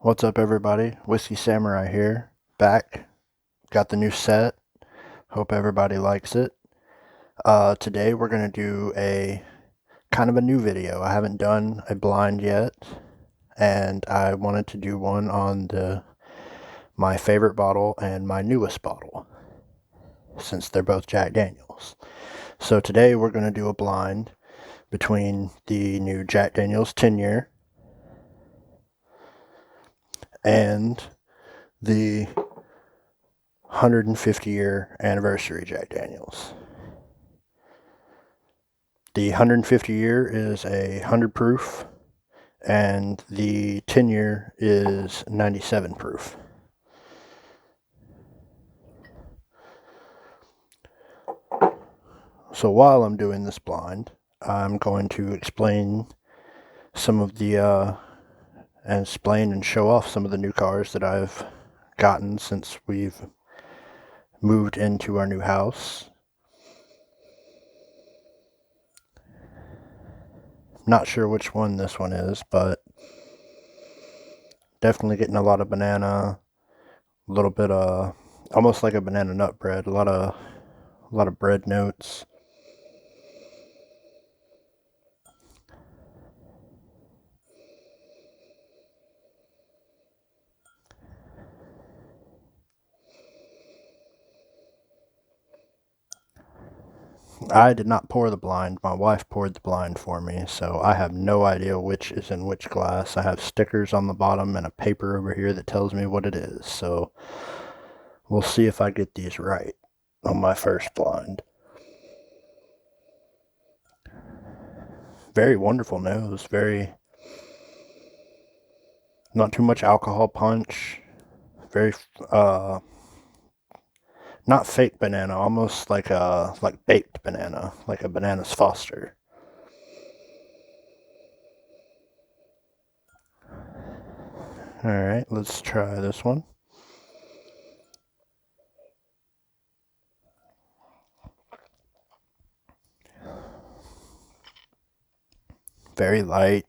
What's up, everybody? Whiskey Samurai here, back. Got the new set. Hope everybody likes it. Today we're gonna do a kind of a new video. I haven't done a blind yet, and I wanted to do one on my favorite bottle and my newest bottle, since they're both Jack Daniels. So today we're gonna do a blind between the new Jack Daniels 10-year and the 150-year anniversary Jack Daniels. The 150 year is 100 proof, and the 10 year is 97 proof. So while I'm doing this blind, I'm going to explain some of the explain and show off some of the new cars that I've gotten since we've moved into our new house. Not sure which one this one is, but definitely getting a lot of banana, a little bit of almost like a banana nut bread, a lot of bread notes. I did not pour the blind. My wife poured the blind for me, so I have no idea which is in which glass. I have stickers on the bottom and a paper over here that tells me what it is, so we'll see if I get these right on my first blind. Very wonderful nose, very not too much alcohol punch, very not fake banana, almost like baked banana, like a Bananas Foster. Alright, let's try this one. Very light,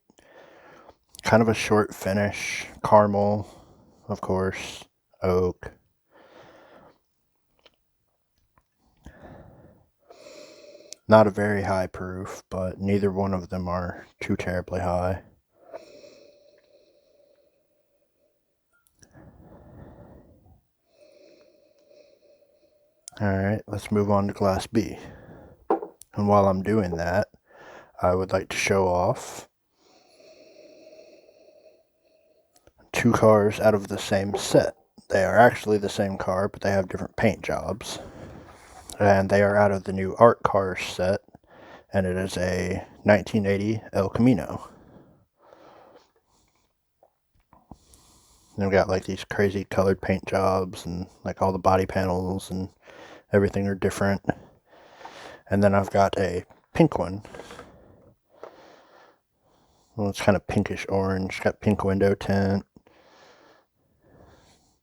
kind of a short finish, caramel, of course, oak. Not a very high proof, but neither one of them are too terribly high. Alright, let's move on to Glass B. And while I'm doing that, I would like to show off two cars out of the same set. They are actually the same car, but they have different paint jobs. And they are out of the new Art Cars set, and it is a 1980 El Camino. They've got like these crazy colored paint jobs, and like all the body panels and everything are different. And then I've got a pink one. Well, it's kind of pinkish orange, got pink window tint.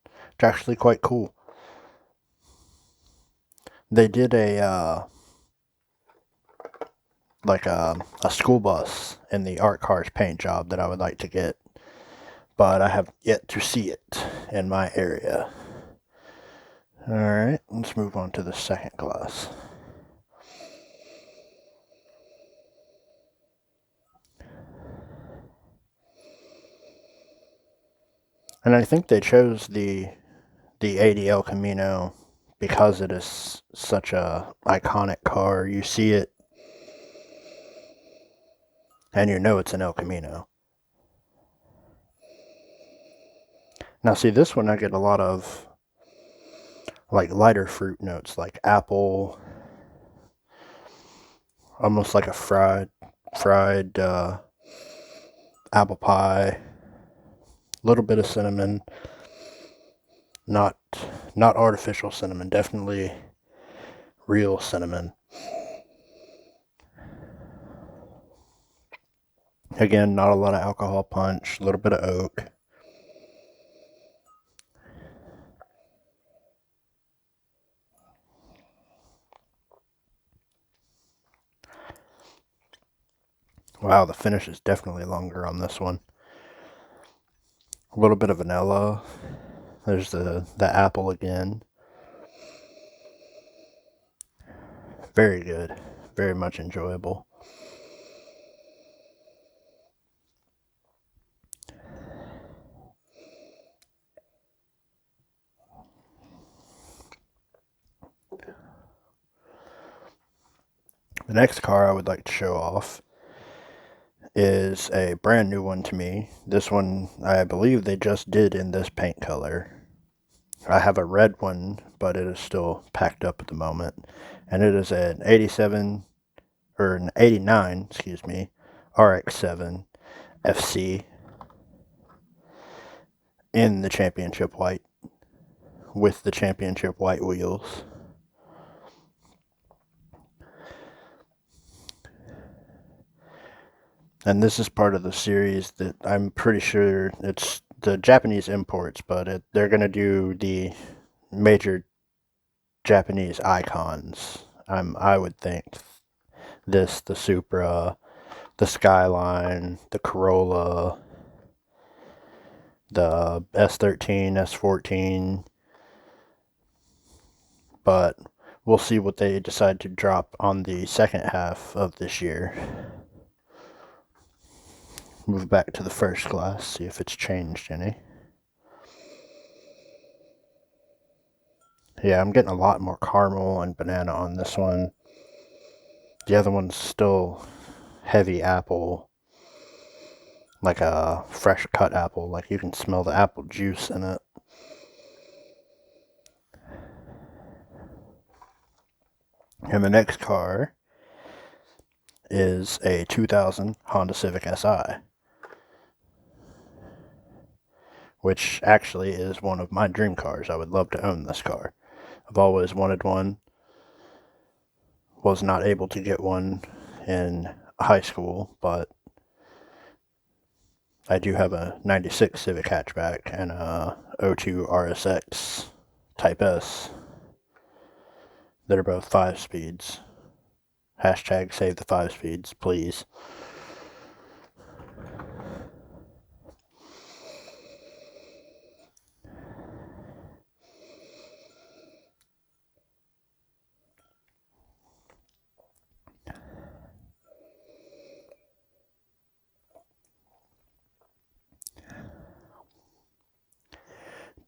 It's actually quite cool. They did a school bus in the Art Cars paint job that I would like to get, but I have yet to see it in my area. Alright, let's move on to the second glass. And I think they chose the 80 El Camino because it is such a iconic car. You see it and you know it's an El Camino. Now see, this one I get a lot of like lighter fruit notes, like apple, almost like a fried apple pie, a little bit of cinnamon, not artificial cinnamon, definitely real cinnamon. Again, not a lot of alcohol punch, a little bit of oak. Wow, the finish is definitely longer on this one. A little bit of vanilla. There's the apple again. Very good. Very much enjoyable. The next car I would like to show off is a brand new one to me. This one, I believe they just did in this paint color. I have a red one, but it is still packed up at the moment. And it is an 89, RX-7 FC in the championship white with the championship white wheels. And this is part of the series that I'm pretty sure it's the Japanese imports, but they're going to do the major Japanese icons. I would think the Supra, the Skyline, the Corolla, the S13, S14, but we'll see what they decide to drop on the second half of this year. Move back to the first class, see if it's changed any. Yeah, I'm getting a lot more caramel and banana on this one. The other one's still heavy apple, like a fresh cut apple, like you can smell the apple juice in it. And the next car is a 2000 Honda Civic Si, which actually is one of my dream cars. I would love to own this car. I've always wanted one. Was not able to get one in high school, but I do have a 96 Civic hatchback and a 02 RSX Type S that are both 5 speeds. Hashtag save the 5 speeds, please.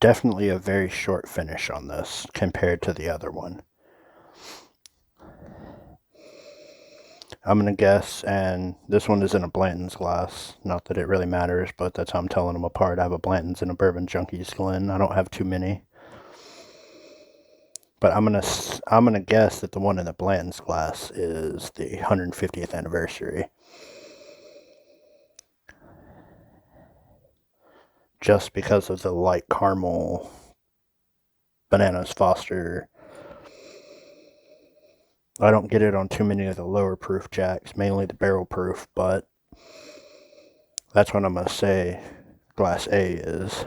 Definitely a very short finish on this compared to the other one. I'm going to guess, and this one is in a Blanton's glass. Not that it really matters, but that's how I'm telling them apart. I have a Blanton's and a Bourbon Junkies Glen. I don't have too many. But I'm gonna guess that the one in the Blanton's glass is the 150th anniversary. Just because of the light caramel Bananas Foster. I don't get it on too many of the lower proof jacks, mainly the barrel proof, but that's what I'm going to say Glass A is,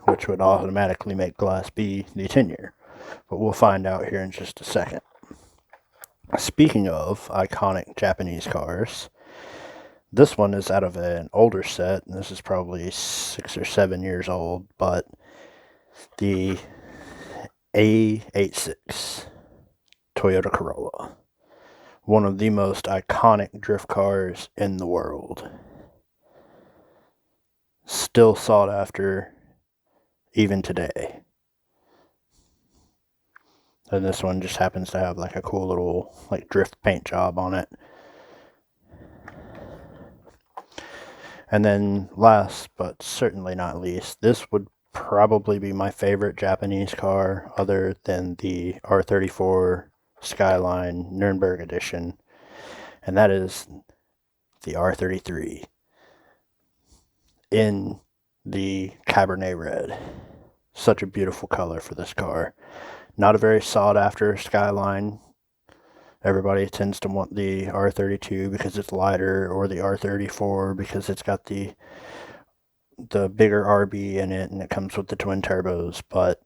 which would automatically make Glass B the 10-year. But we'll find out here in just a second. Speaking of iconic Japanese cars, this one is out of an older set. This is probably 6 or 7 years old, but the A86 Toyota Corolla. One of the most iconic drift cars in the world. Still sought after even today. And this one just happens to have like a cool little like drift paint job on it. And then last but certainly not least, this would probably be my favorite Japanese car other than the R34 Skyline Nürburgring Edition, and that is the R33 in the Cabernet Red. Such a beautiful color for this car. Not a very sought after Skyline. Everybody tends to want the R32 because it's lighter, or the R34 because it's got the bigger RB in it and it comes with the twin turbos. But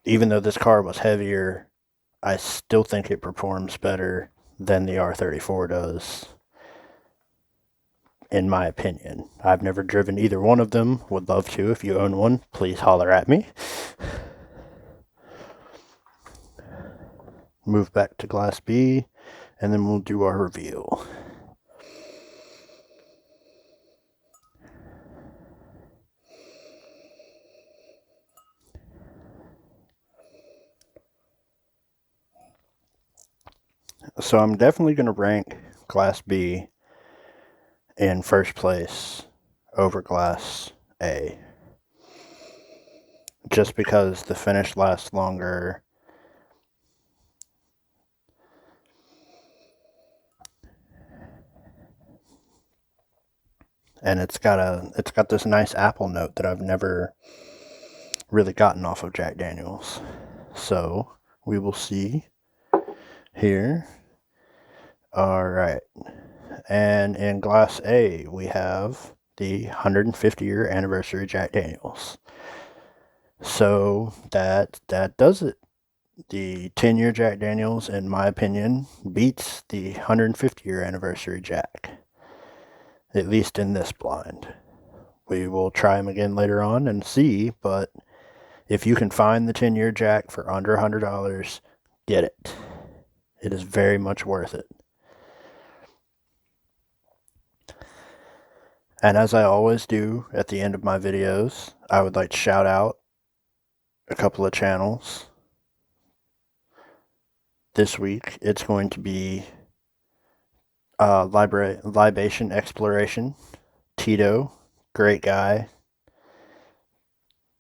even though this car was heavier, I still think it performs better than the R34 does. in my opinion. I've never driven either one of them. Would love to. If you own one, please holler at me. Move back to Class B, and then we'll do our reveal. So I'm definitely going to rank Class B in first place over Class A. Just because the finish lasts longer. And it's got this nice apple note that I've never really gotten off of Jack Daniels. So we will see here. Alright. And in Class A, we have the 150-year anniversary Jack Daniels. So that does it. The 10-year Jack Daniels, in my opinion, beats the 150-year anniversary Jack. At least in this blind. We will try them again later on and see, but if you can find the 10-year Jack for under $100, get it. It is very much worth it. And as I always do at the end of my videos, I would like to shout out a couple of channels. This week, it's going to be Libation Exploration. Tito, great guy.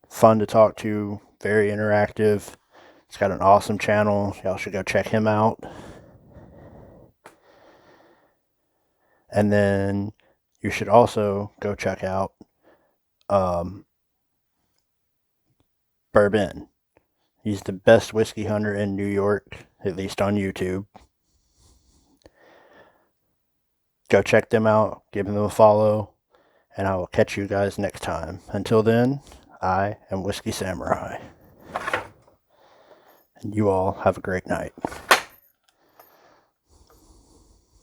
Fun to talk to, very interactive. He's got an awesome channel. Y'all should go check him out. And then you should also go check out Bourbon. He's the best whiskey hunter in New York, at least on YouTube. Go check them out, give them a follow, and I will catch you guys next time. Until then, I am Whiskey Samurai. And you all have a great night.